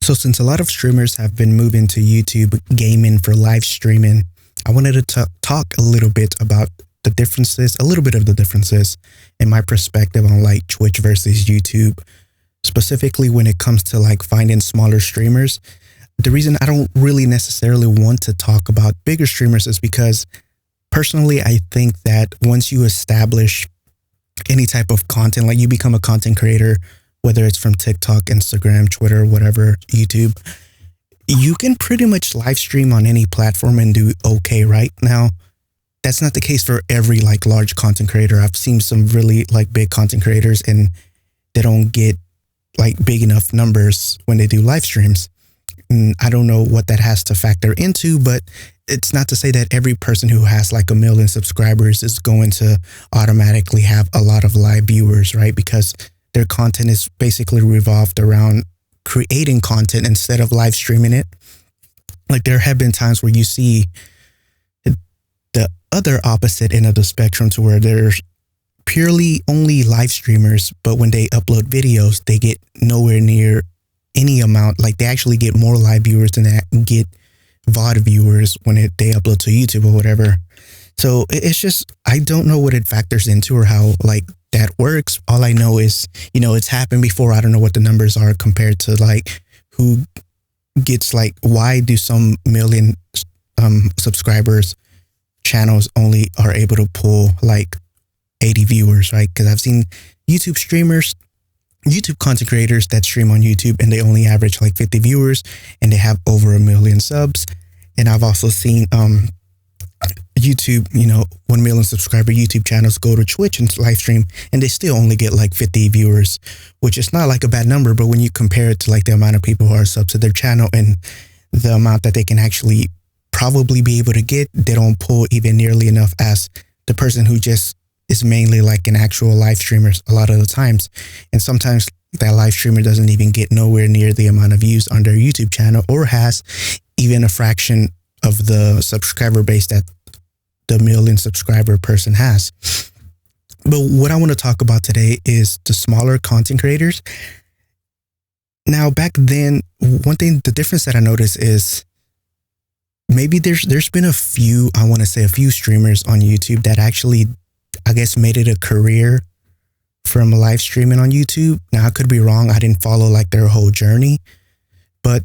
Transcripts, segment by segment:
So since a lot of streamers have been moving to YouTube gaming for live streaming, I wanted to talk a little bit about the differences, a little bit of the differences in my perspective on like Twitch versus YouTube, specifically when it comes to like finding smaller streamers. The reason I don't really necessarily want to talk about bigger streamers is because personally, I think that once you establish any type of content, like you become a content creator, whether it's from TikTok, Instagram, Twitter, whatever, YouTube, you can pretty much live stream on any platform and do okay right now. That's not the case for every like large content creator. I've seen some really like big content creators and they don't get like big enough numbers when they do live streams. And I don't know what that has to factor into, but it's not to say that every person who has like 1 million subscribers is going to automatically have a lot of live viewers, right? Because their content is basically revolved around creating content instead of live streaming it. Like there have been times where you see the other opposite end of the spectrum to where there's purely only live streamers, but when they upload videos, they get nowhere near any amount. Like they actually get more live viewers than they get VOD viewers when they upload to YouTube or whatever. So it's just, I don't know what it factors into or how like that works. All I know is, it's happened before. I don't know what the numbers are compared to like who gets like, why do some million subscribers channels only are able to pull like 80 viewers, right? Because I've seen YouTube content creators that stream on YouTube and they only average like 50 viewers and they have over 1 million subs. And I've also seen YouTube, 1 million subscriber YouTube channels go to Twitch and live stream and they still only get like 50 viewers, which is not like a bad number, but when you compare it to like the amount of people who are sub to their channel and the amount that they can actually probably be able to get, they don't pull even nearly enough as the person who just is mainly like an actual live streamer a lot of the times. And sometimes that live streamer doesn't even get nowhere near the amount of views on their YouTube channel or has even a fraction of the subscriber base that the 1 million subscriber person has. But what I want to talk about today is the smaller content creators. Now, back then, one thing, the difference that I noticed is maybe there's been a few streamers on YouTube that actually, I guess, made it a career from live streaming on YouTube. Now, I could be wrong. I didn't follow like their whole journey, but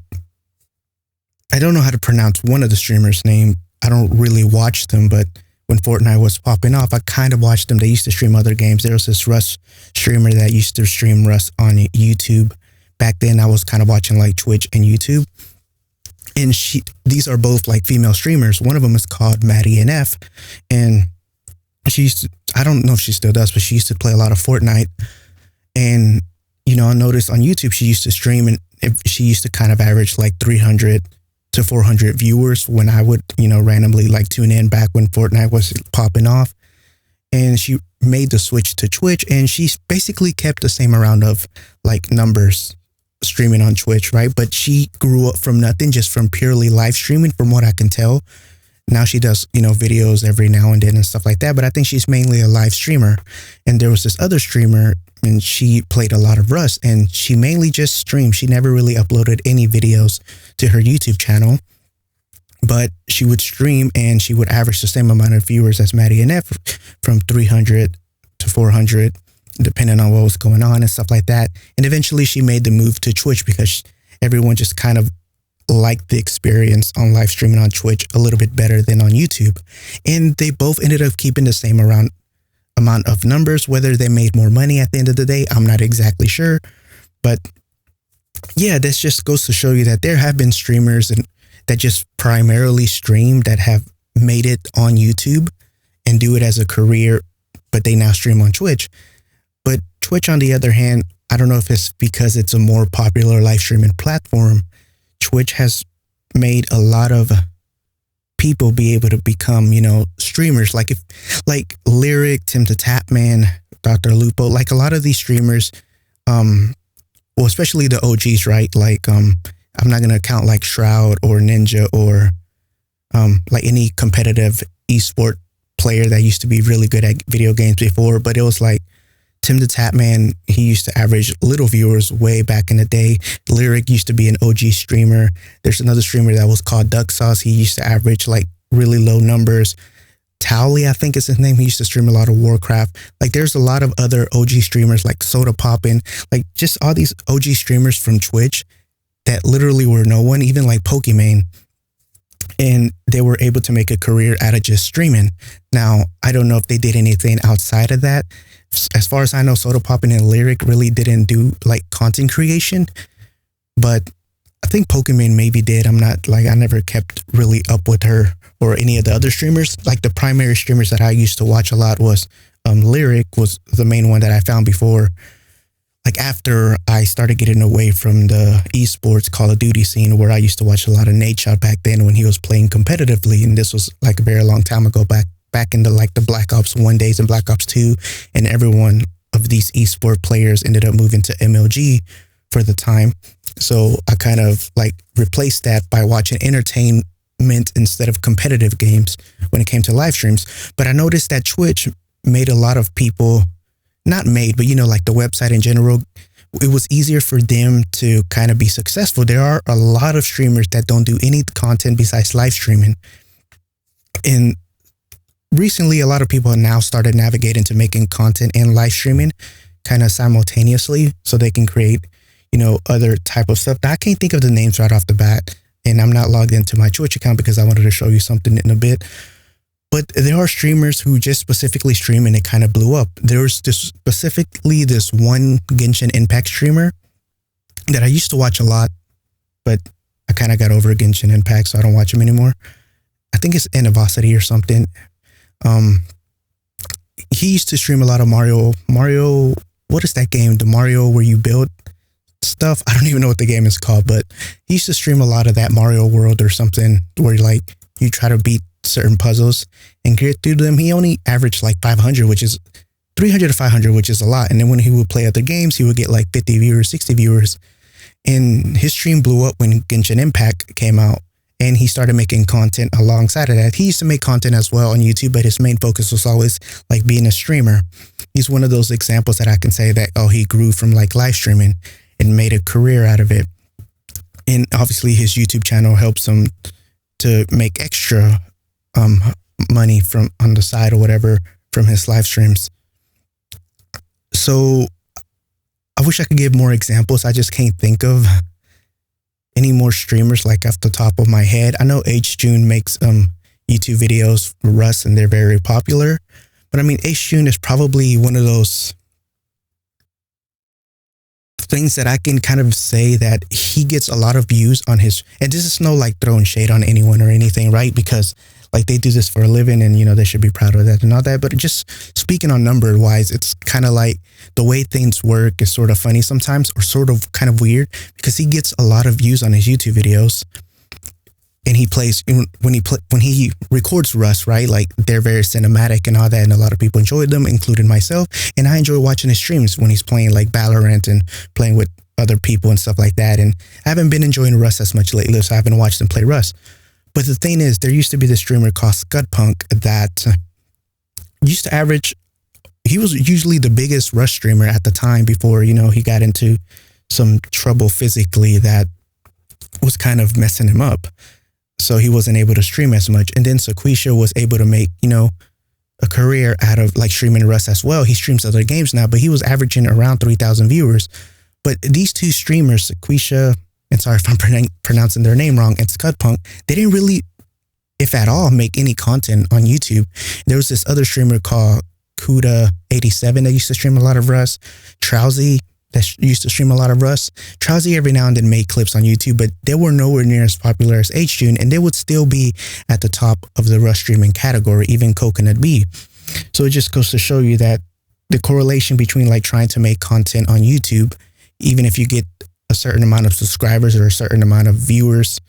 I don't know how to pronounce one of the streamers' name. I don't really watch them, but when Fortnite was popping off, I kind of watched them. They used to stream other games. There was this Rust streamer that used to stream Rust on YouTube. Back then, I was kind of watching like Twitch and YouTube. And these are both like female streamers. One of them is called Maddie NF. And I don't know if she still does, but she used to play a lot of Fortnite. And, I noticed on YouTube, she used to stream and she used to kind of average like 300 to 400 viewers when I would, randomly like tune in back when Fortnite was popping off. And she made the switch to Twitch and she basically kept the same amount of like numbers streaming on Twitch, right? But she grew up from nothing, just from purely live streaming from what I can tell. Now she does, videos every now and then and stuff like that. But I think she's mainly a live streamer. And there was this other streamer and she played a lot of Rust and she mainly just streamed. She never really uploaded any videos to her YouTube channel, but she would stream and she would average the same amount of viewers as Maddie NF, from 300 to 400, depending on what was going on and stuff like that. And eventually she made the move to Twitch because everyone just kind of liked the experience on live streaming on Twitch a little bit better than on YouTube. And they both ended up keeping the same amount of numbers. Whether they made more money at the end of the day, I'm not exactly sure. But yeah, this just goes to show you that there have been streamers that just primarily stream that have made it on YouTube and do it as a career, but they now stream on Twitch. But Twitch, on the other hand, I don't know if it's because it's a more popular live streaming platform. Twitch has made a lot of people be able to become, streamers. Like Lyric, Tim the Tapman, Dr. Lupo, like a lot of these streamers, well, especially the OGs, right? Like, I'm not going to count like Shroud or Ninja or like any competitive esport player that used to be really good at video games before, but it was like Tim the Tatman, he used to average little viewers way back in the day. Lyric used to be an OG streamer. There's another streamer that was called Duck Sauce. He used to average like really low numbers. Towley, I think is his name. He used to stream a lot of Warcraft. Like there's a lot of other OG streamers like Soda Poppin', like just all these OG streamers from Twitch that literally were no one, even like Pokimane. And they were able to make a career out of just streaming. Now, I don't know if they did anything outside of that. As far as I know, Soda Poppin' and Lyric really didn't do like content creation, but I think Pokimane maybe did. I'm not like, I never kept really up with her or any of the other streamers. Like the primary streamers that I used to watch a lot was Lyric was the main one that I found before. Like after I started getting away from the esports Call of Duty scene, where I used to watch a lot of Nadeshot back then when he was playing competitively. And this was like a very long time ago, back into like the Black Ops 1 days and Black Ops 2. And every one of these esport players ended up moving to MLG for the time. So I kind of like replaced that by watching entertainment instead of competitive games when it came to live streams. But I noticed that Twitch made a lot of people, not made, but you know, like the website in general, it was easier for them to kind of be successful. There are a lot of streamers that don't do any content besides live streaming. And recently, a lot of people have now started navigating to making content and live streaming kind of simultaneously so they can create, you know, other type of stuff. Now, I can't think of the names right off the bat, and I'm not logged into my Twitch account because I wanted to show you something in a bit. But there are streamers who just specifically stream and it kind of blew up. There's specifically this one Genshin Impact streamer that I used to watch a lot, but I kind of got over Genshin Impact, so I don't watch him anymore. I think it's Animosity or something. He used to stream a lot of Mario, what is that game? The Mario where you build stuff? I don't even know what the game is called, but he used to stream a lot of that Mario World or something where like you try to beat certain puzzles and get through them. He only averaged like 500, which is 300 to 500, which is a lot. And then when he would play other games, he would get like 50 viewers, 60 viewers. And his stream blew up when Genshin Impact came out. And he started making content alongside of that. He used to make content as well on YouTube, but his main focus was always like being a streamer. He's one of those examples that I can say that, oh, he grew from like live streaming and made a career out of it. And obviously his YouTube channel helps him to make extra money from on the side or whatever from his live streams. So I wish I could give more examples. I just can't think of any more streamers like off the top of my head. I know HJune makes YouTube videos for Rust and they're very popular. But I mean, HJune is probably one of those things that I can kind of say that he gets a lot of views on his, and this is no like throwing shade on anyone or anything, right? Because like they do this for a living and, you know, they should be proud of that and all that. But just speaking on number wise, it's kind of like the way things work is sort of funny sometimes or sort of kind of weird because he gets a lot of views on his YouTube videos. And he plays, when he records Rust, right? Like they're very cinematic and all that. And a lot of people enjoyed them, including myself. And I enjoy watching his streams when he's playing like Valorant and playing with other people and stuff like that. And I haven't been enjoying Rust as much lately, so I haven't watched him play Rust. But the thing is, there used to be this streamer called Scudpunk that used to average, he was usually the biggest Rust streamer at the time before, you know, he got into some trouble physically that was kind of messing him up. So he wasn't able to stream as much. And then Sequisha was able to make, you know, a career out of like streaming Rust as well. He streams other games now, but he was averaging around 3,000 viewers. But these two streamers, Sequisha, and sorry if I'm pronouncing their name wrong, and Scudpunk, they didn't really, if at all, make any content on YouTube. There was this other streamer called Kuda87 that used to stream a lot of Rust. Trowsy that used to stream a lot of Rust. Trowsy every now and then made clips on YouTube, but they were nowhere near as popular as HJune, and they would still be at the top of the Rust streaming category, even Coconut B. So it just goes to show you that the correlation between like trying to make content on YouTube, even if you get a certain amount of subscribers or a certain amount of viewers,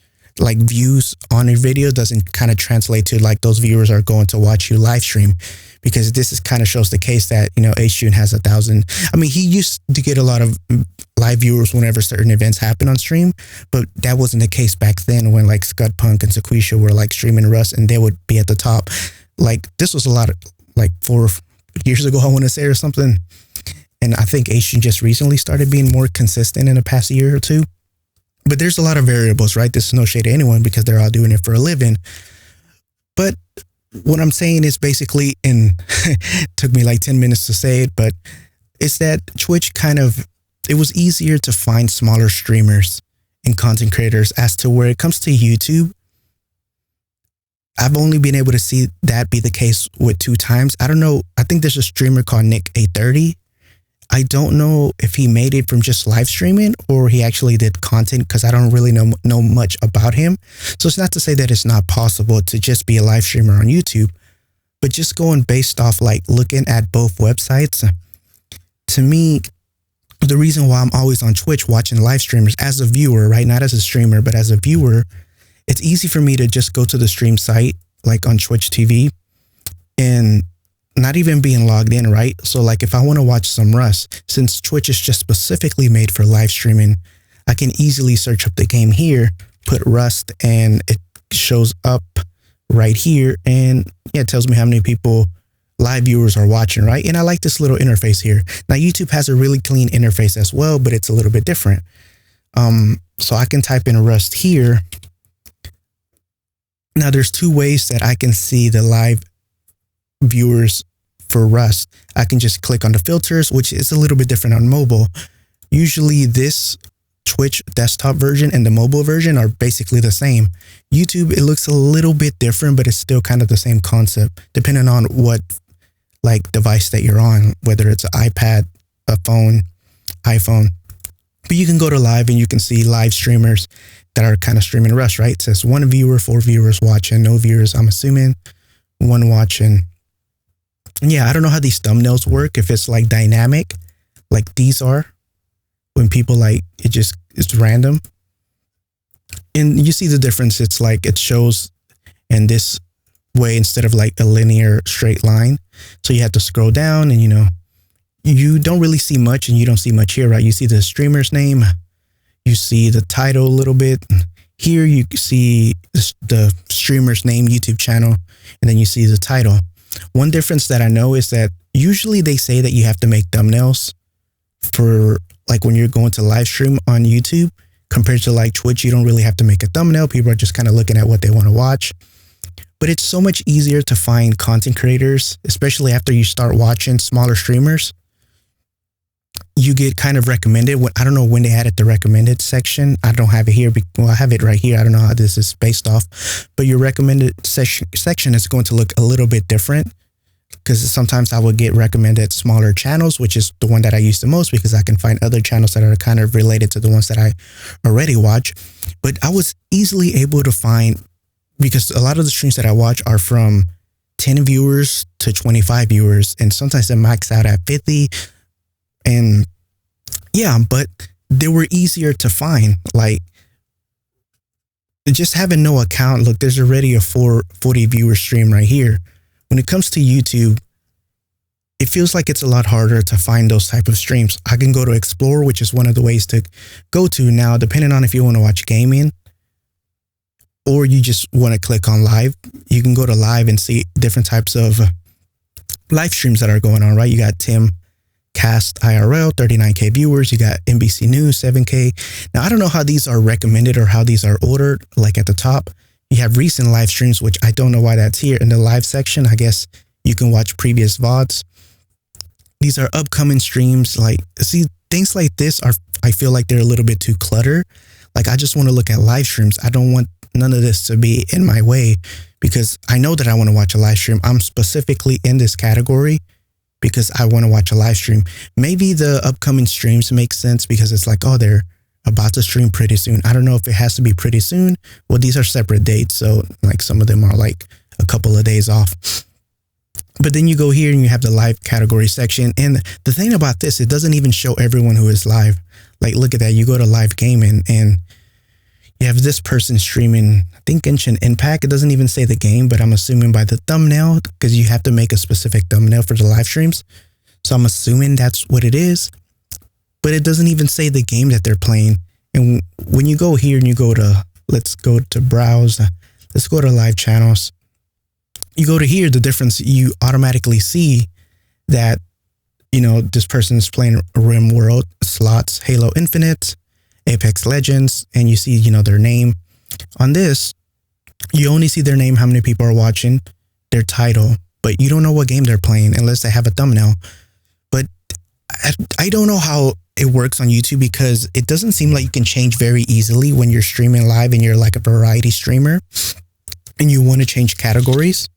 like views on a video, doesn't kind of translate to like those viewers are going to watch you live stream, because this is kind of shows the case that, you know, HJune has 1,000. I mean, he used to get a lot of live viewers whenever certain events happen on stream, but that wasn't the case back then when like Scudpunk and Sequisha were like streaming Rust and they would be at the top. Like this was a lot of like 4 years ago, I want to say, or something. And I think Asian just recently started being more consistent in the past year or two. But there's a lot of variables, right? This is no shade to anyone because they're all doing it for a living. But what I'm saying is basically, and took me like 10 minutes to say it, but it's that Twitch it was easier to find smaller streamers and content creators as to where it comes to YouTube. I've only been able to see that be the case with 2 times. I don't know. I think there's a streamer called Nick830. I don't know if he made it from just live streaming or he actually did content because I don't really know much about him. So it's not to say that it's not possible to just be a live streamer on YouTube, but just going based off like looking at both websites, to me, the reason why I'm always on Twitch watching live streamers as a viewer, right? Not as a streamer, but as a viewer, it's easy for me to just go to the stream site, like on Twitch TV, and not even being logged in, right? So like if I want to watch some Rust, since Twitch is just specifically made for live streaming, I can easily search up the game here, put Rust, and it shows up right here. And yeah, it tells me how many people, live viewers, are watching, right? And I like this little interface here. Now YouTube has a really clean interface as well, but it's a little bit different. So I can type in Rust here. Now there's 2 ways that I can see the live viewers for Rust. I can just click on the filters, which is a little bit different on mobile. Usually this Twitch desktop version and the mobile version are basically the same. YouTube, it looks a little bit different, but it's still kind of the same concept, depending on what like device that you're on, whether it's an iPad, a phone, iPhone. But you can go to live and you can see live streamers that are kind of streaming Rust, right? It says 1 viewer, 4 viewers watching, no viewers, I'm assuming, 1 watching. Yeah, I don't know how these thumbnails work, if it's like dynamic, like these are, when people like, it's random. And you see the difference. It's like it shows in this way instead of like a linear straight line. So you have to scroll down and, you don't really see much, and you don't see much here, right? You see the streamer's name, you see the title a little bit. Here you see the streamer's name, YouTube channel, and then you see the title. One difference that I know is that usually they say that you have to make thumbnails for like when you're going to live stream on YouTube, compared to like Twitch. You don't really have to make a thumbnail. People are just kind of looking at what they want to watch. But it's so much easier to find content creators, especially after you start watching smaller streamers. You get kind of recommended. I don't know when they added the recommended section. I don't have it here. Well, I have it right here. I don't know how this is based off, but your recommended section is going to look a little bit different, because sometimes I will get recommended smaller channels, which is the one that I use the most because I can find other channels that are kind of related to the ones that I already watch. But I was easily able to find, because a lot of the streams that I watch are from 10 viewers to 25 viewers, and sometimes they max out at 50. And yeah, but they were easier to find. Like just having no account, look, there's already a 40 viewer stream right here. When it comes to YouTube, it feels like it's a lot harder to find those type of streams. I can go to Explore, which is one of the ways to go to now, depending on if you want to watch gaming or you just want to click on live. You can go to live and see different types of live streams that are going on, right? You got Tim Cast IRL, 39K viewers. You got NBC News, 7K. Now, I don't know how these are recommended or how these are ordered. Like at the top, you have recent live streams, which I don't know why that's here. In the live section, I guess you can watch previous VODs. These are upcoming streams. Like, see, things like this I feel like they're a little bit too cluttered. Like, I just want to look at live streams. I don't want none of this to be in my way, because I know that I want to watch a live stream. I'm specifically in this category because I want to watch a live stream. Maybe the upcoming streams make sense because it's like, oh, they're about to stream pretty soon. I don't know if it has to be pretty soon. Well, these are separate dates. So like some of them are like a couple of days off. But then you go here and you have the live category section. And the thing about this, it doesn't even show everyone who is live. Like, look at that. You go to live gaming and you have this person streaming, I think Genshin Impact. It doesn't even say the game, but I'm assuming by the thumbnail, because you have to make a specific thumbnail for the live streams. So I'm assuming that's what it is, but it doesn't even say the game that they're playing. And when you go here and you go to, let's go to browse, let's go to live channels. You go to here, the difference, you automatically see that this person is playing RimWorld, Slots, Halo Infinite, Apex Legends, and you see, their name. On this, you only see their name, how many people are watching, their title, but you don't know what game they're playing unless they have a thumbnail. But I don't know how it works on YouTube, because it doesn't seem like you can change very easily when you're streaming live and you're like a variety streamer and you want to change categories.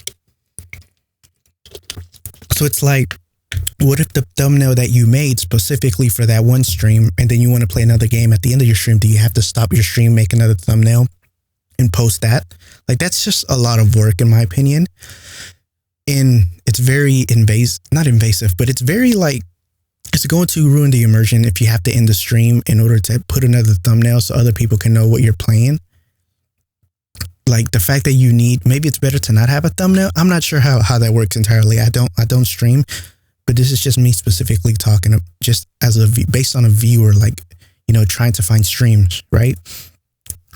So it's like, what if the thumbnail that you made specifically for that one stream, and then you want to play another game at the end of your stream, do you have to stop your stream, make another thumbnail and post that? Like, that's just a lot of work in my opinion. And it's very not invasive, but it's very like, it's going to ruin the immersion if you have to end the stream in order to put another thumbnail so other people can know what you're playing. Like, the fact that maybe it's better to not have a thumbnail. I'm not sure how that works entirely. I don't stream, but this is just me specifically talking just as based on a viewer, like, trying to find streams, right?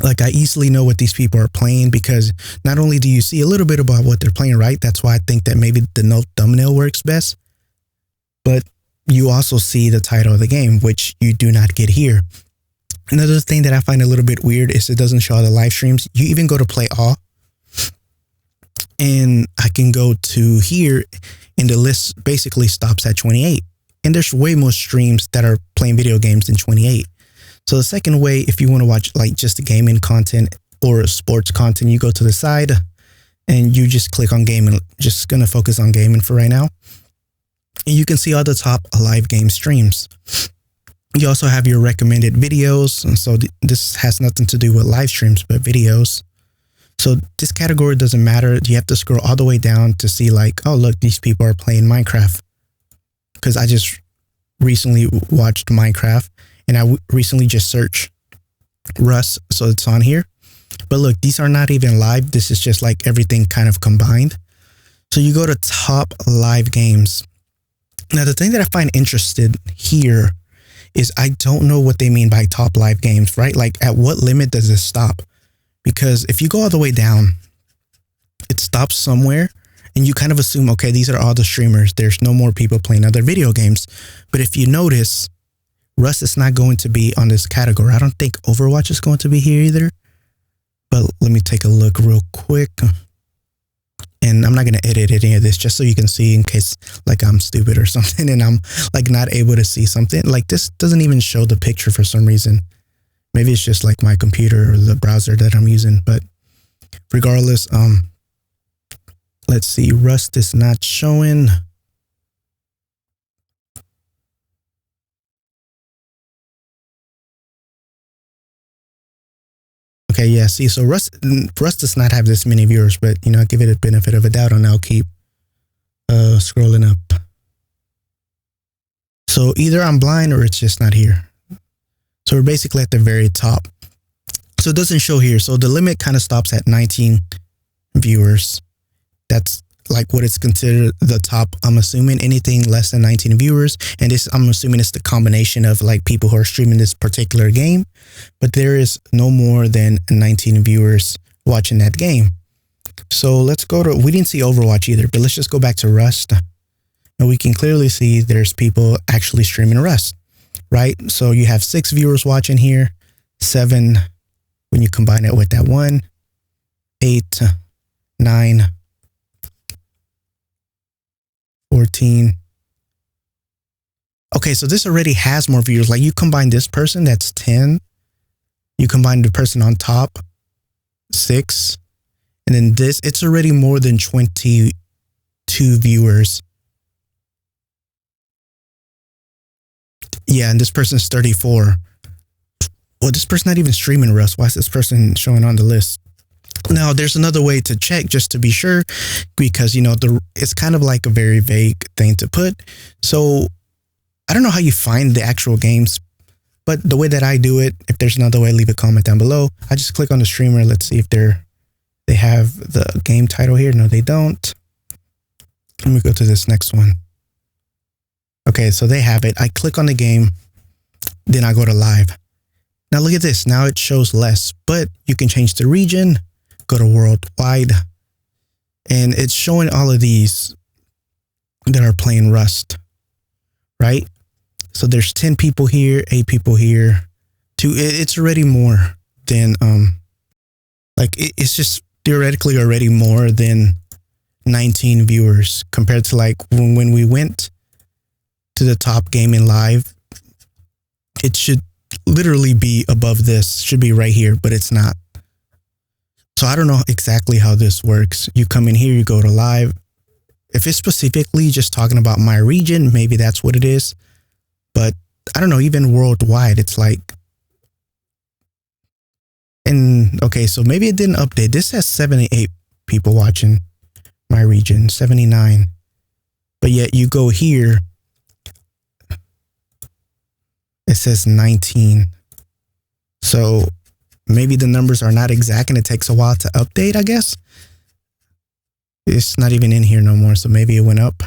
Like, I easily know what these people are playing, because not only do you see a little bit about what they're playing, right? That's why I think that maybe the no thumbnail works best, but you also see the title of the game, which you do not get here. Another thing that I find a little bit weird is it doesn't show all the live streams. You even go to play all, and I can go to here, and the list basically stops at 28. And there's way more streams that are playing video games than 28. So the second way, if you want to watch like just the gaming content or sports content, you go to the side and you just click on gaming. Just going to focus on gaming for right now. And you can see all the top live game streams. You also have your recommended videos. And so this has nothing to do with live streams, but videos. So this category doesn't matter. You have to scroll all the way down to see like, oh, look, these people are playing Minecraft. Because I just recently watched Minecraft, and I recently just searched Rust. So it's on here. But look, these are not even live. This is just like everything kind of combined. So you go to top live games. Now, the thing that I find interested here is I don't know what they mean by top live games, right? Like, at what limit does this stop? Because if you go all the way down, it stops somewhere, and you kind of assume, okay, these are all the streamers. There's no more people playing other video games. But if you notice, Rust is not going to be on this category. I don't think Overwatch is going to be here either. But let me take a look real quick. And I'm not going to edit any of this just so you can see, in case like I'm stupid or something and I'm like not able to see something. Like, this doesn't even show the picture for some reason. Maybe it's just like my computer or the browser that I'm using. But regardless, let's see. Rust is not showing. Okay, yeah, see, so Rust does not have this many viewers, but, I give it a benefit of a doubt, and I'll keep scrolling up. So either I'm blind or it's just not here. So we're basically at the very top. So it doesn't show here. So the limit kind of stops at 19 viewers. That's like what it's considered the top. I'm assuming anything less than 19 viewers. And this, I'm assuming it's the combination of like people who are streaming this particular game. But there is no more than 19 viewers watching that game. So let's go to, we didn't see Overwatch either, but let's just go back to Rust. And we can clearly see there's people actually streaming Rust, right? So you have 6 viewers watching here, 7 when you combine it with that 1, 8, 9, 14. Okay, so this already has more viewers. Like, you combine this person, that's 10. You combine the person on top, 6. And then this, it's already more than 22 viewers. Yeah, and this person's 34. Well, this person's not even streaming Rust. Why is this person showing on the list? Now, there's another way to check just to be sure, because, it's kind of like a very vague thing to put. So I don't know how you find the actual games, but the way that I do it, if there's another way, leave a comment down below. I just click on the streamer. Let's see if they have the game title here. No, they don't. Let me go to this next one. Okay, so they have it. I click on the game, then I go to live. Now look at this. Now it shows less, but you can change the region, go to worldwide, and it's showing all of these that are playing Rust, right? So there's 10 people here, 8 people here. It's already more than it's just theoretically already more than 19 viewers compared to like when we went to the top gaming live. It should literally be above this, should be right here, but it's not. So I don't know exactly how this works. You come in here, you go to live. If it's specifically just talking about my region, maybe that's what it is. But I don't know, even worldwide, it's like, and okay, so maybe it didn't update. This has 78 people watching my region, 79. But yet you go here, it says 19. So maybe the numbers are not exact and it takes a while to update, I guess. It's not even in here no more, so maybe it went up.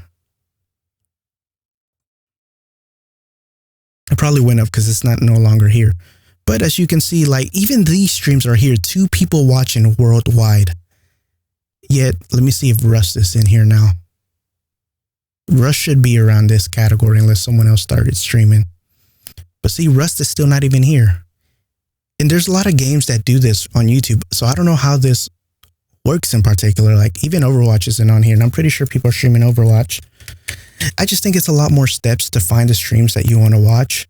It probably went up because it's not no longer here. But as you can see, like even these streams are here, 2 people watching worldwide. Yet, let me see if Rust is in here now. Rust should be around this category unless someone else started streaming. But see, Rust is still not even here. And there's a lot of games that do this on YouTube. So I don't know how this works in particular. Like even Overwatch isn't on here. And I'm pretty sure people are streaming Overwatch. I just think it's a lot more steps to find the streams that you want to watch.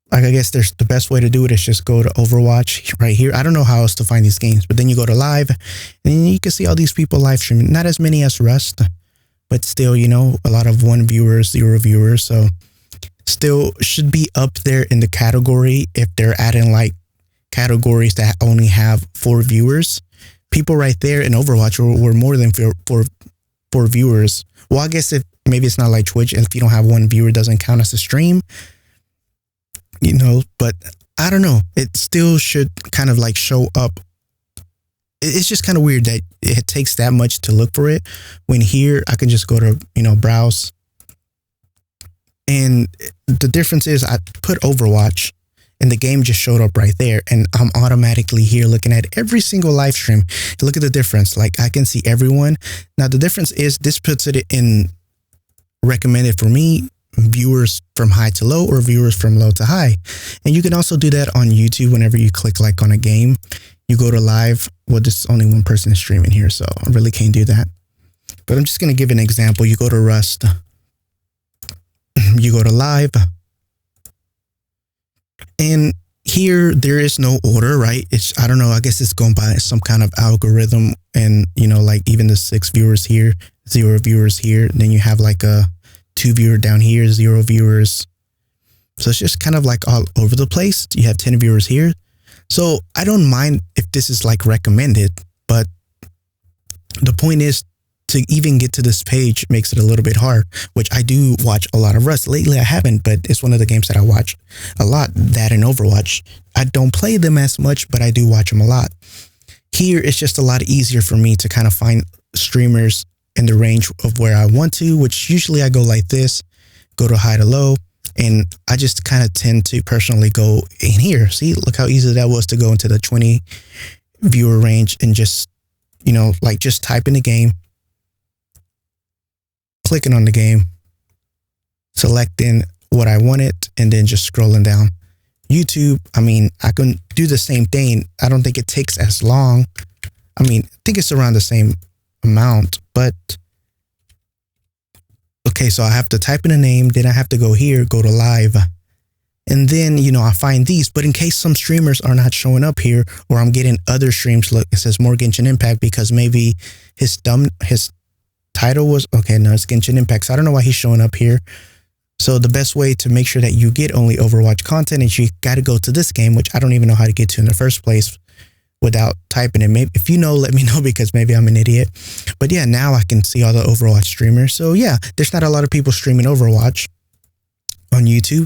Like I guess there's the best way to do it is just go to Overwatch right here. I don't know how else to find these games, but then you go to live and you can see all these people live streaming. Not as many as Rust, but still, you know, a lot of 1 viewers, 0 viewers. So still should be up there in the category if they're adding like categories that only have 4 viewers. People right there in Overwatch were more than four viewers. Well, I guess if maybe it's not like Twitch, and if you don't have 1 viewer, it doesn't count as a stream. You know, but I don't know. It still should kind of like show up. It's just kind of weird that it takes that much to look for it. When here, I can just go to, you know, browse. And the difference is I put Overwatch and the game just showed up right there. And I'm automatically here looking at every single live stream. Look at the difference. Like I can see everyone. Now, the difference is this puts it in recommended for me, viewers from high to low or viewers from low to high. And you can also do that on YouTube whenever you click like on a game. You go to live. Well, there's only 1 person is streaming here, so I really can't do that. But I'm just going to give an example. You go to Rust. You go to live. And here there is no order, right? It's, I don't know, I guess it's going by some kind of algorithm. And, you know, like even the 6 viewers here, 0 viewers here. Then you have like a 2 viewer down here, 0 viewers. So it's just kind of like all over the place. You have 10 viewers here. So I don't mind if this is like recommended, but the point is to even get to this page makes it a little bit hard, which I do watch a lot of Rust. Lately I haven't, but it's one of the games that I watch a lot, that and Overwatch. I don't play them as much, but I do watch them a lot. Here it's just a lot easier for me to kind of find streamers in the range of where I want to, which usually I go like this, go to high to low. And I just kind of tend to personally go in here. See, look how easy that was to go into the 20 viewer range and just, you know, like just type in the game, clicking on the game, selecting what I wanted, and then just scrolling down. YouTube, I mean, I can do the same thing. I don't think it takes as long. I mean, I think it's around the same amount, but okay, so I have to type in a name, then I have to go here, go to live, and then, you know, I find these. But in case some streamers are not showing up here, or I'm getting other streams, look, it says more Genshin Impact because maybe his title was, okay, no, it's Genshin Impact. So I don't know why he's showing up here. So the best way to make sure that you get only Overwatch content is you got to go to this game, which I don't even know how to get to in the first place without typing it. Maybe if you know, let me know, because maybe I'm an idiot. But yeah, now I can see all the Overwatch streamers. So yeah, there's not a lot of people streaming Overwatch on YouTube.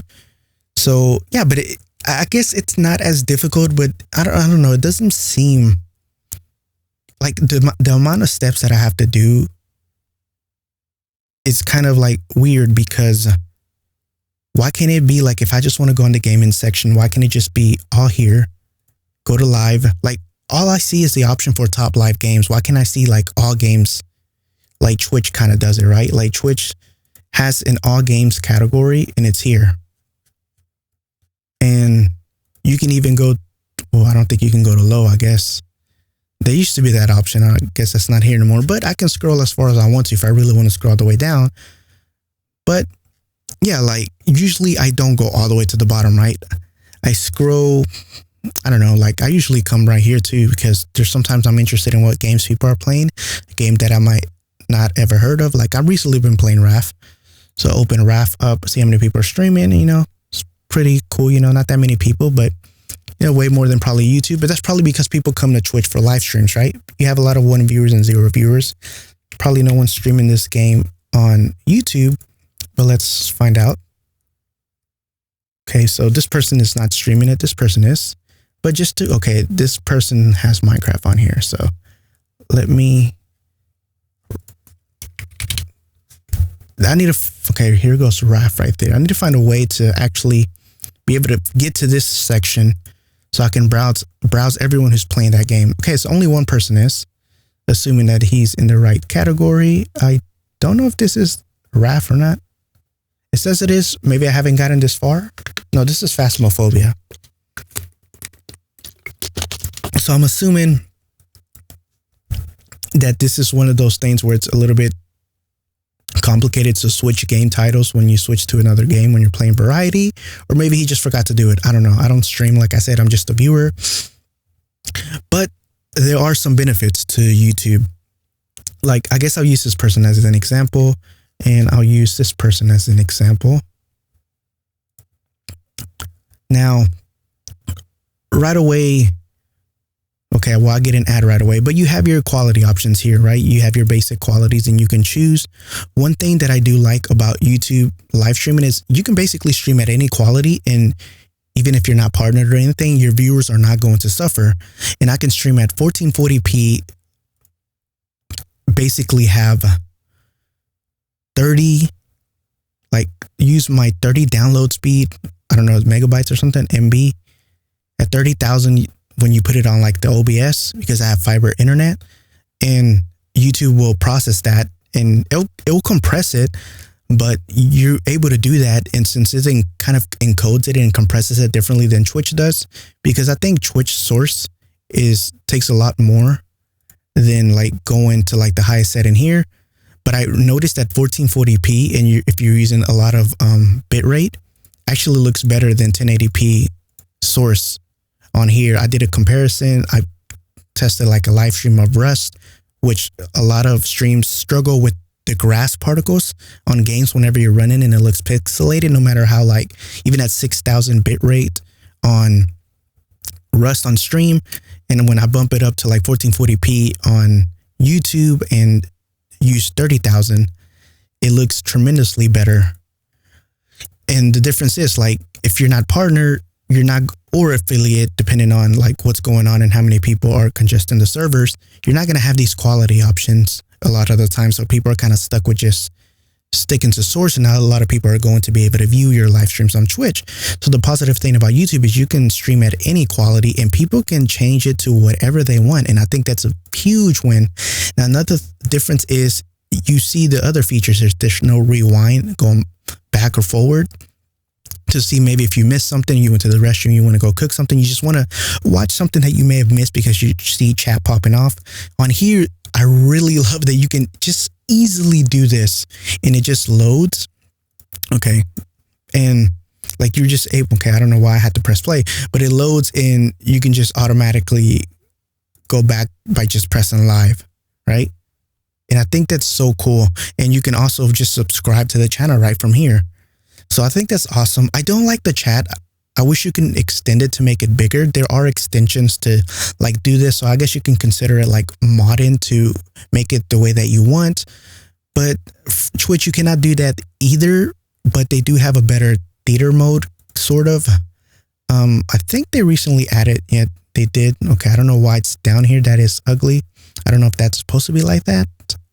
So yeah, but I guess it's not as difficult, but I don't know. It doesn't seem like the amount of steps that I have to do is kind of like weird, because why can't it be like, if I just want to go in the gaming section, why can't it just be all here, go to live? Like all I see is the option for top live games. Why can't I see like all games like Twitch kind of does it, right? Like Twitch has an all games category, and it's here. And you can even go, well, I don't think you can go to low, I guess. There used to be that option. I guess that's not here anymore, but I can scroll as far as I want to if I really want to scroll all the way down. But yeah, like usually I don't go all the way to the bottom, right? I scroll, I don't know, like I usually come right here too, because there's sometimes I'm interested in what games people are playing, a game that I might not ever heard of. Like I've recently been playing RAF. So open RAF up, see how many people are streaming, it's pretty cool, not that many people, but way more than probably YouTube. But that's probably because people come to Twitch for live streams, right? You have a lot of 1 viewers and 0 viewers. Probably no one's streaming this game on YouTube, but let's find out. Okay, so this person is not streaming it. This person is. But this person has Minecraft on here. So let me, okay, here goes RAF right there. I need to find a way to actually be able to get to this section so I can browse everyone who's playing that game. Okay, so only one person is, assuming that he's in the right category. I don't know if this is RAF or not. It says it is. Maybe I haven't gotten this far. No, this is Phasmophobia. So I'm assuming that this is one of those things where it's a little bit complicated to switch game titles when you switch to another game when you're playing variety, or maybe he just forgot to do it. I don't know. I don't stream. Like I said, I'm just a viewer, but there are some benefits to YouTube. Like, I guess I'll use this person as an example, and I'll use this person as an example. Now, right away, okay, well, I get an ad right away, but you have your quality options here, right? You have your basic qualities and you can choose. One thing that I do like about YouTube live streaming is you can basically stream at any quality, and even if you're not partnered or anything, your viewers are not going to suffer. And I can stream at 1440p, basically have 30, like use my 30 download speed, I don't know, megabytes or something, MB, at 30,000 when you put it on like the OBS, because I have fiber internet, and YouTube will process that and it'll compress it, but you're able to do that. And since it kind of encodes it and compresses it differently than Twitch does, because I think Twitch source takes a lot more than like going to like the highest setting here. But I noticed that 1440p, and if you're using a lot of bitrate, actually looks better than 1080p source on here. I did a comparison. I tested like a live stream of Rust, which a lot of streams struggle with the grass particles on games whenever you're running, and it looks pixelated no matter how, like, even at 6,000 bitrate on Rust on stream. And when I bump it up to like 1440p on YouTube and use 30,000, it looks tremendously better. And the difference is, like, if you're not partnered, you're not, or affiliate, depending on like what's going on and how many people are congesting the servers, you're not going to have these quality options a lot of the time. So people are kind of stuck with just sticking to source, and not a lot of people are going to be able to view your live streams on Twitch. So the positive thing about YouTube is you can stream at any quality and people can change it to whatever they want. And I think that's a huge win. Now, another difference is you see the other features. There's no rewind going back or forward to see maybe if you missed something, you went to the restroom, you want to go cook something, you just want to watch something that you may have missed because you see chat popping off. On here, I really love that you can just easily do this and it just loads. Okay. And like you're just able, okay, I don't know why I had to press play, but it loads and you can just automatically go back by just pressing live, right? And I think that's so cool. And you can also just subscribe to the channel right from here. So I think that's awesome. I don't like the chat. I wish you can extend it to make it bigger. There are extensions to like do this. So I guess you can consider it like modding to make it the way that you want. But Twitch, you cannot do that either, but they do have a better theater mode, sort of. I think they recently added, yeah, they did. Okay, I don't know why it's down here. That is ugly. I don't know if that's supposed to be like that.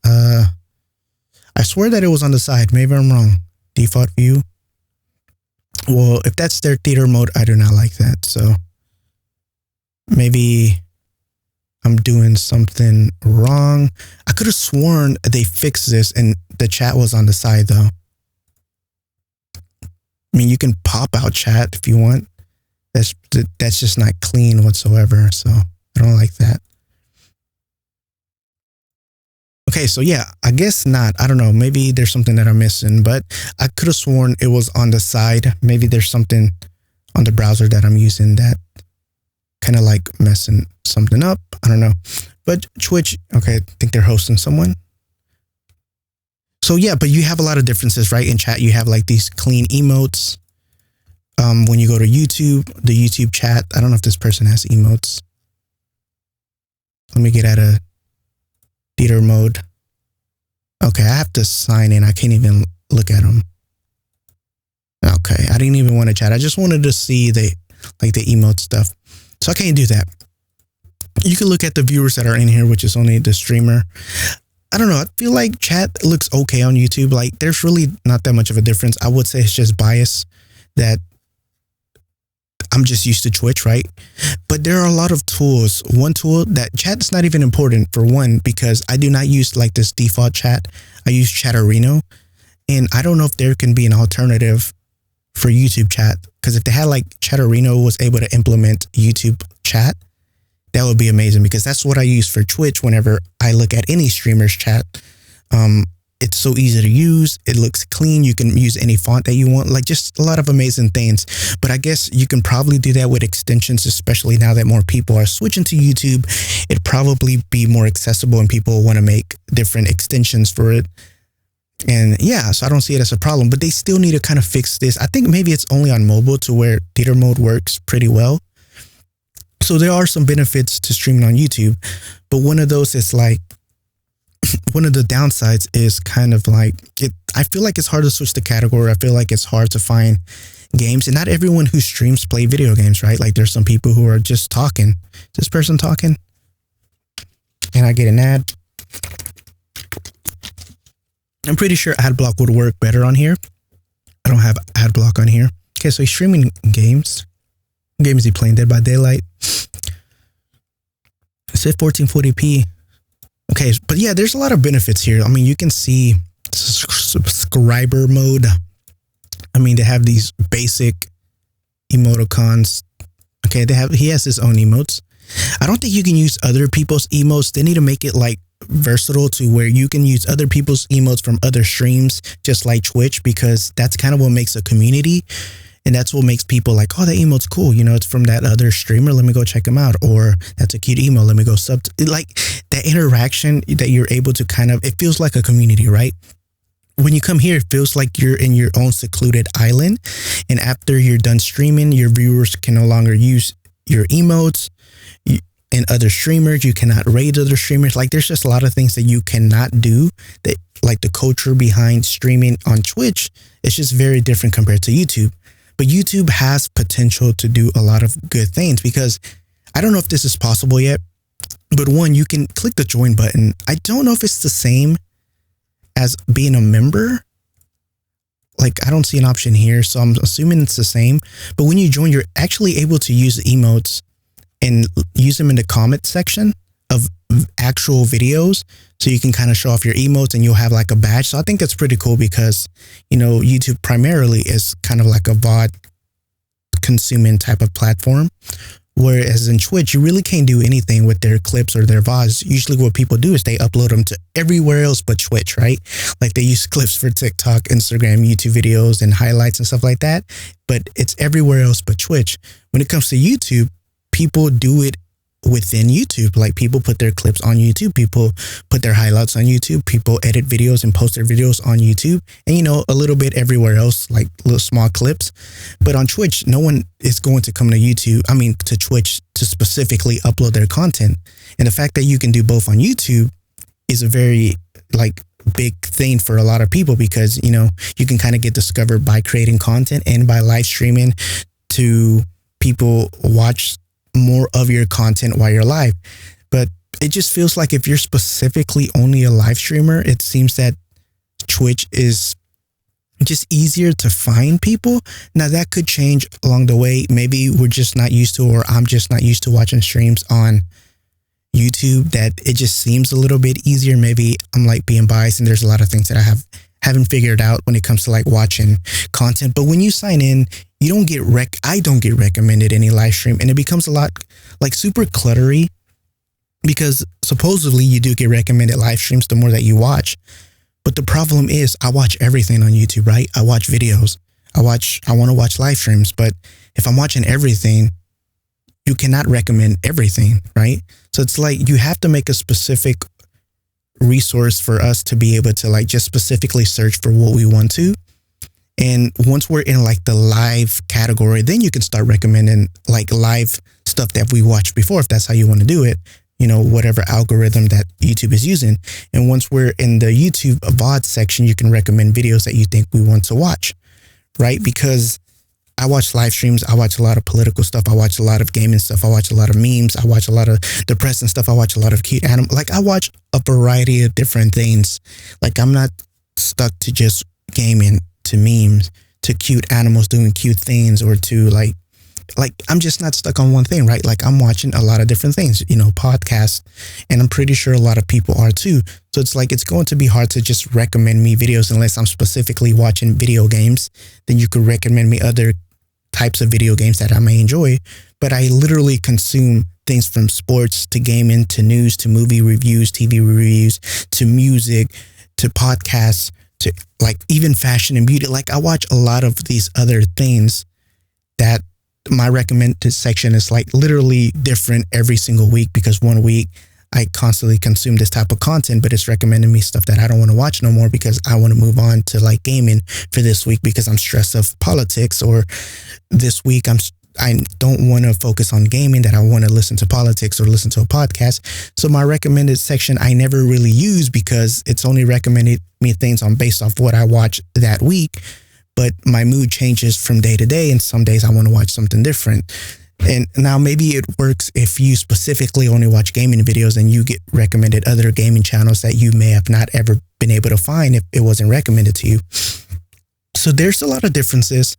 I swear that it was on the side. Maybe I'm wrong. Default view. Well, if that's their theater mode, I do not like that. So maybe I'm doing something wrong. I could have sworn they fixed this and the chat was on the side though. I mean, you can pop out chat if you want. That's just not clean whatsoever. So I don't like that. Okay, so yeah, I guess not. I don't know. Maybe there's something that I'm missing, but I could have sworn it was on the side. Maybe there's something on the browser that I'm using that kind of like messing something up. I don't know. But Twitch, okay, I think they're hosting someone. So yeah, but you have a lot of differences, right? In chat, you have like these clean emotes. When you go to YouTube, the YouTube chat, I don't know if this person has emotes. Let me get out of theater mode. Okay, I have to sign in. I can't even look at them. Okay, I didn't even want to chat. I just wanted to see the emote stuff. So I can't do that. You can look at the viewers that are in here, which is only the streamer. I don't know. I feel like chat looks okay on YouTube. Like there's really not that much of a difference. I would say it's just bias that I'm just used to Twitch, right? But there are a lot of tools. One tool that chat is not even important for one, because I do not use like this default chat. I use Chatterino, and I don't know if there can be an alternative for YouTube chat, because if they had like Chatterino was able to implement YouTube chat, that would be amazing, because that's what I use for Twitch whenever I look at any streamer's chat. It's so easy to use. It looks clean. You can use any font that you want, like just a lot of amazing things. But I guess you can probably do that with extensions, especially now that more people are switching to YouTube. It'd probably be more accessible and people want to make different extensions for it. And yeah, so I don't see it as a problem, but they still need to kind of fix this. I think maybe it's only on mobile to where theater mode works pretty well. So there are some benefits to streaming on YouTube, but one of those is like, one of the downsides is kind of like I feel like it's hard to switch the category. I feel like it's hard to find games, and not everyone who streams play video games, right? Like there's some people who are just talking. This person talking, and I get an ad. I'm pretty sure ad block would work better on here. I don't have ad block on here. Okay, so he's streaming games. What game is he playing? Dead by Daylight. It said 1440p. Okay, but yeah, there's a lot of benefits here. I mean, you can see subscriber mode. I mean, they have these basic emoticons. Okay, he has his own emotes. I don't think you can use other people's emotes. They need to make it like versatile to where you can use other people's emotes from other streams, just like Twitch, because that's kind of what makes a community. And that's what makes people like, oh, that emote's cool. You know, it's from that other streamer. Let me go check them out. Or that's a cute emo. Let me go sub. Like that interaction that you're able to kind of, it feels like a community, right? When you come here, it feels like you're in your own secluded island. And after you're done streaming, your viewers can no longer use your emotes and other streamers. You cannot raid other streamers. Like there's just a lot of things that you cannot do, that like the culture behind streaming on Twitch. It's just very different compared to YouTube. But YouTube has potential to do a lot of good things, because I don't know if this is possible yet, but one, you can click the join button. I don't know if it's the same as being a member. Like I don't see an option here, so I'm assuming it's the same. But when you join, you're actually able to use the emotes and use them in the comment section of actual videos. So you can kind of show off your emotes and you'll have like a badge. So I think that's pretty cool, because, you know, YouTube primarily is kind of like a VOD consuming type of platform. Whereas in Twitch, you really can't do anything with their clips or their VODs. Usually what people do is they upload them to everywhere else but Twitch, right? Like they use clips for TikTok, Instagram, YouTube videos, and highlights and stuff like that. But it's everywhere else but Twitch. When it comes to YouTube, people do it within YouTube. Like people put their clips on YouTube, people put their highlights on YouTube, people edit videos and post their videos on YouTube, and you know, a little bit everywhere else, like little small clips. But on Twitch, no one is going to come to YouTube, to Twitch to specifically upload their content. And the fact that you can do both on YouTube is a very like big thing for a lot of people, because you know, you can kind of get discovered by creating content and by live streaming to people watch more of your content while you're live. But it just feels like if you're specifically only a live streamer, it seems that Twitch is just easier to find people. Now that could change along the way. Maybe we're just not used to, or I'm just not used to watching streams on YouTube, that it just seems a little bit easier. Maybe I'm like being biased and there's a lot of things that I have haven't figured out when it comes to like watching content. But when you sign in, you don't get I don't get recommended any live stream, and it becomes a lot like super cluttery because supposedly you do get recommended live streams the more that you watch. But the problem is I watch everything on YouTube, right? I watch videos. I want to watch live streams, but if I'm watching everything, you cannot recommend everything, right? So it's like you have to make a specific resource for us to be able to like just specifically search for what we want to. And once we're in like the live category, then you can start recommending like live stuff that we watched before, if that's how you want to do it, you know, whatever algorithm that YouTube is using. And once we're in the YouTube VOD section, you can recommend videos that you think we want to watch, right? Because I watch live streams. I watch a lot of political stuff. I watch a lot of gaming stuff. I watch a lot of memes. I watch a lot of depressing stuff. I watch a lot of cute animals. Like I watch a variety of different things. Like I'm not stuck to just gaming, to memes, to cute animals doing cute things, or to like I'm just not stuck on one thing, right? Like I'm watching a lot of different things, you know, podcasts, and I'm pretty sure a lot of people are too. So it's like, it's going to be hard to just recommend me videos unless I'm specifically watching video games. Then you could recommend me other types of video games that I may enjoy. But I literally consume things from sports to gaming to news to movie reviews, TV reviews, to music, to podcasts, to like even fashion and beauty. Like I watch a lot of these other things that my recommended section is like literally different every single week, because one week I constantly consume this type of content, but it's recommending me stuff that I don't want to watch no more because I want to move on to like gaming for this week because I'm stressed of politics, or this week I don't want to focus on gaming, that I want to listen to politics or listen to a podcast. So my recommended section I never really use because it's only recommended me things on based off what I watch that week. But my mood changes from day to day, and some days I want to watch something different. And now maybe it works if you specifically only watch gaming videos and you get recommended other gaming channels that you may have not ever been able to find if it wasn't recommended to you. So there's a lot of differences,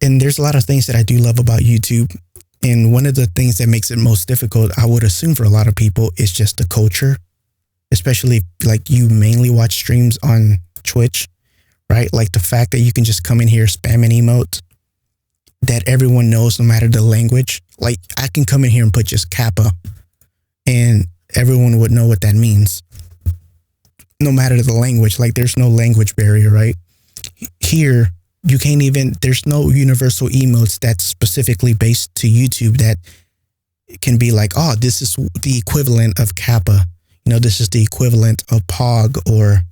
and there's a lot of things that I do love about YouTube. And one of the things that makes it most difficult, I would assume for a lot of people, is just the culture, especially like you mainly watch streams on Twitch, right? Like the fact that you can just come in here, spam an emote that everyone knows no matter the language. Like I can come in here and put just Kappa and everyone would know what that means no matter the language. Like there's no language barrier, right? Here, you can't even, there's no universal emotes that's specifically based to YouTube that can be like, oh, this is the equivalent of Kappa. You know, this is the equivalent of Pog or,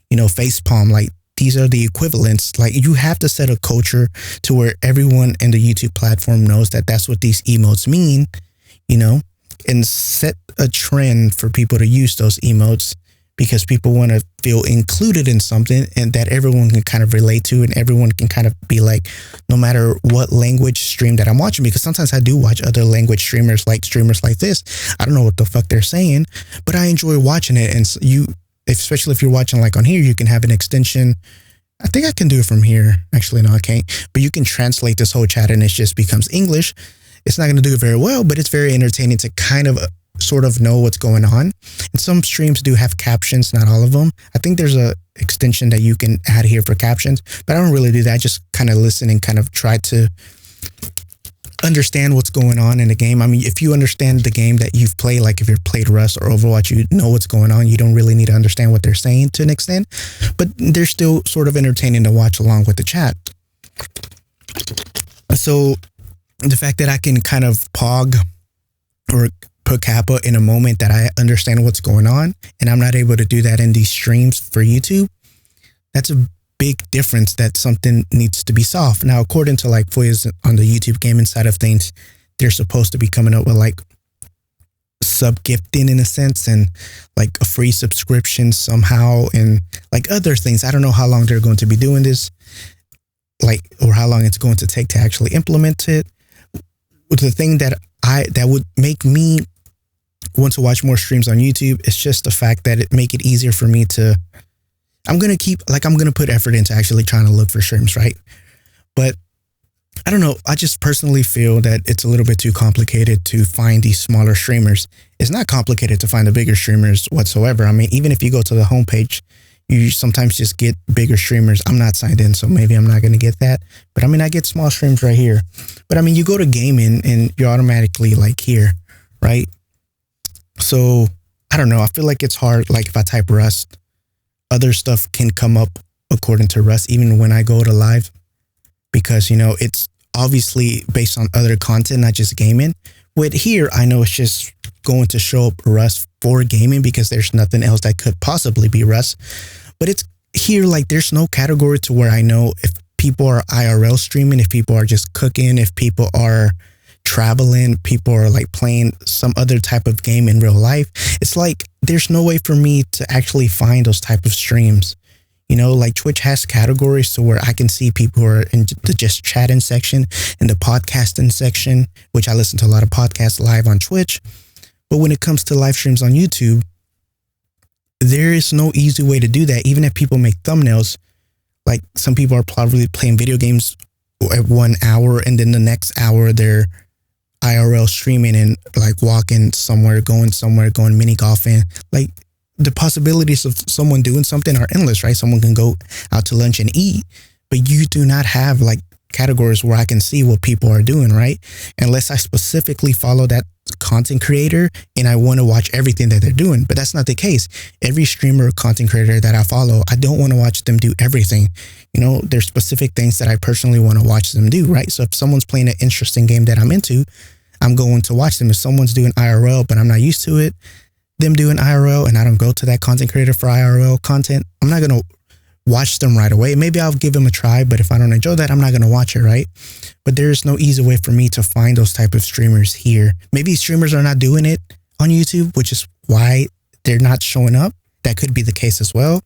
you know, facepalm. Like these are the equivalents. Like you have to set a culture to where everyone in the YouTube platform knows that that's what these emotes mean, you know, and set a trend for people to use those emotes because people want to feel included in something and that everyone can kind of relate to, and everyone can kind of be like, no matter what language stream that I'm watching, because sometimes I do watch other language streamers like this. I don't know what the fuck they're saying, but I enjoy watching it. And especially if you're watching like on here, you can have an extension. I think I can do it from here. Actually, no, I can't. But you can translate this whole chat and it just becomes English. It's not going to do it very well, but it's very entertaining to kind of sort of know what's going on. And some streams do have captions, not all of them. I think there's a extension that you can add here for captions, but I don't really do that. I just kind of listen and kind of try to understand what's going on in the game. I mean, if you understand the game that you've played, like if you've played Rust or Overwatch, you know what's going on. You don't really need to understand what they're saying to an extent, but they're still sort of entertaining to watch along with the chat. So the fact that I can kind of pog or put Kappa in a moment that I understand what's going on, and I'm not able to do that in these streams for YouTube, that's a big difference. That something needs to be solved. Now, according to like Foyas on the YouTube gaming side of things, they're supposed to be coming up with like sub gifting in a sense, and like a free subscription somehow, and like other things. I don't know how long they're going to be doing this, like, or how long it's going to take to actually implement it. But the thing that would make me want to watch more streams on YouTube is just the fact that it make it easier for me to, I'm going to put effort into actually trying to look for streams, right? But I don't know. I just personally feel that it's a little bit too complicated to find these smaller streamers. It's not complicated to find the bigger streamers whatsoever. I mean, even if you go to the homepage, You sometimes just get bigger streamers. I'm not signed in, so maybe I'm not going to get that. But I mean, I get small streams right here. But I mean, you go to gaming and you're automatically like here, right? So I don't know. I feel like it's hard. Like if I type Rust, other stuff can come up according to Rust, even when I go to live, because, you know, it's obviously based on other content, not just gaming. With here, I know it's just going to show up Rust for gaming because there's nothing else that could possibly be Rust. But it's here, like there's no category to where I know if people are IRL streaming, if people are just cooking, if people are traveling, people are like playing some other type of game in real life. It's like there's no way for me to actually find those type of streams. You know, like Twitch has categories to where I can see people who are in the just chatting section, in the podcasting section, which I listen to a lot of podcasts live on Twitch. But when it comes to live streams on YouTube, there is no easy way to do that. Even if people make thumbnails, like some people are probably playing video games at 1 hour and then the next hour they're IRL streaming and like walking somewhere, going mini golfing. Like the possibilities of someone doing something are endless, right? Someone can go out to lunch and eat, but you do not have like categories where I can see what people are doing, right? Unless I specifically follow that content creator and I want to watch everything that they're doing. But that's not the case. Every streamer or content creator that I follow, I don't want to watch them do everything. You know, there's specific things that I personally want to watch them do, right? So if someone's playing an interesting game that I'm into, I'm going to watch them. If someone's doing IRL, but I'm not used to it, them doing IRL, and I don't go to that content creator for IRL content, I'm not going to watch them right away. Maybe I'll give them a try, but if I don't enjoy that, I'm not going to watch it, right? But there's no easy way for me to find those type of streamers here. Maybe streamers are not doing it on YouTube, which is why they're not showing up. That could be the case as well.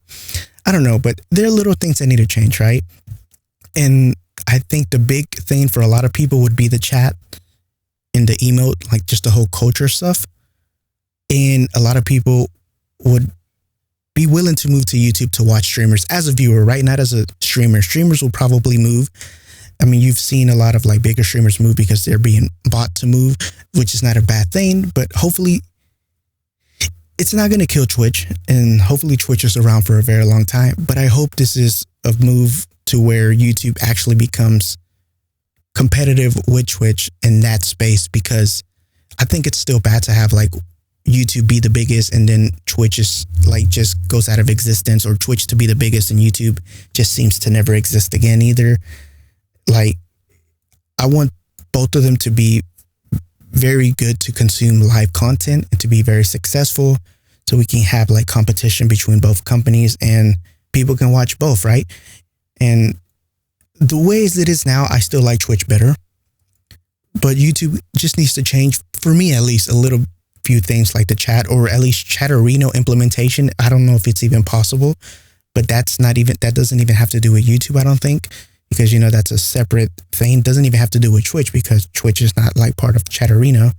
I don't know, but there are little things that need to change, right? And I think the big thing for a lot of people would be the chat and the emote, like just the whole culture stuff. And a lot of people would be willing to move to YouTube to watch streamers as a viewer, right? Not as a streamer. Streamers will probably move. I mean, you've seen a lot of like bigger streamers move because they're being bought to move, which is not a bad thing, but hopefully it's not going to kill Twitch, and hopefully Twitch is around for a very long time. But I hope this is a move to where YouTube actually becomes competitive with Twitch in that space, because I think it's still bad to have like YouTube be the biggest and then Twitch is like just goes out of existence, or Twitch to be the biggest and YouTube just seems to never exist again either. Like, I want both of them to be very good to consume live content and to be very successful, so we can have like competition between both companies and people can watch both, right? And the ways it is now, I still like Twitch better, but YouTube just needs to change, for me at least, a little few things like the chat, or at least Chatterino implementation. I don't know if it's even possible, but that doesn't even have to do with YouTube, I don't think, because, you know, that's a separate thing. It doesn't even have to do with Twitch because Twitch is not like part of Chatterino.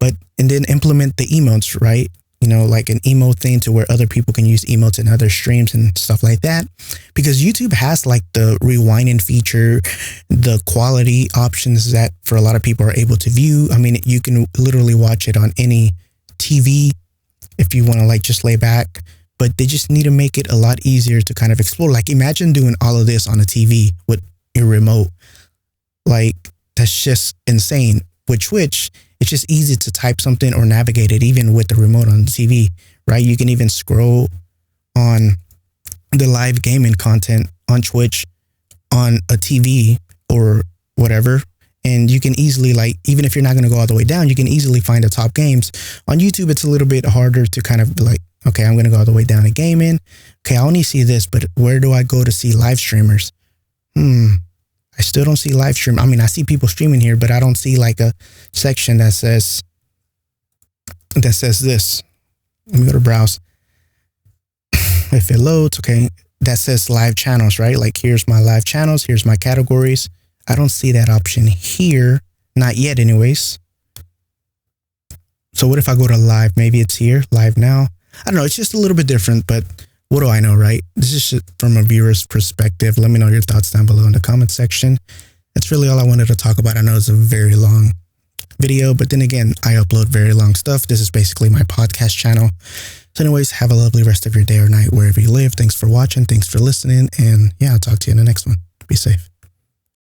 And then implement the emotes, right? You know, like an emote thing to where other people can use emotes in other streams and stuff like that. Because YouTube has like the rewinding feature, the quality options that for a lot of people are able to view. I mean, you can literally watch it on any TV if you want to like just lay back, but they just need to make it a lot easier to kind of explore. Like, imagine doing all of this on a TV with your remote. Like, that's just insane. With Twitch, it's just easy to type something or navigate it even with the remote on the TV, right? You can even scroll on the live gaming content on Twitch on a TV or whatever. And you can easily, like, even if you're not going to go all the way down, you can easily find the top games. On YouTube, it's a little bit harder to kind of be like, okay, I'm going to go all the way down to gaming. Okay, I only see this, but where do I go to see live streamers? I still don't see live stream. I mean, I see people streaming here, but I don't see like a section that says this. Let me go to browse. If it loads, okay, that says live channels, right? Like, here's my live channels. Here's my categories. I don't see that option here. Not yet anyways. So what if I go to live? Maybe it's here, live now. I don't know. It's just a little bit different, but what do I know, right? This is just from a viewer's perspective. Let me know your thoughts down below in the comment section. That's really all I wanted to talk about. I know it's a very long video, but then again, I upload very long stuff. This is basically my podcast channel. So anyways, have a lovely rest of your day or night wherever you live. Thanks for watching. Thanks for listening. And yeah, I'll talk to you in the next one. Be safe.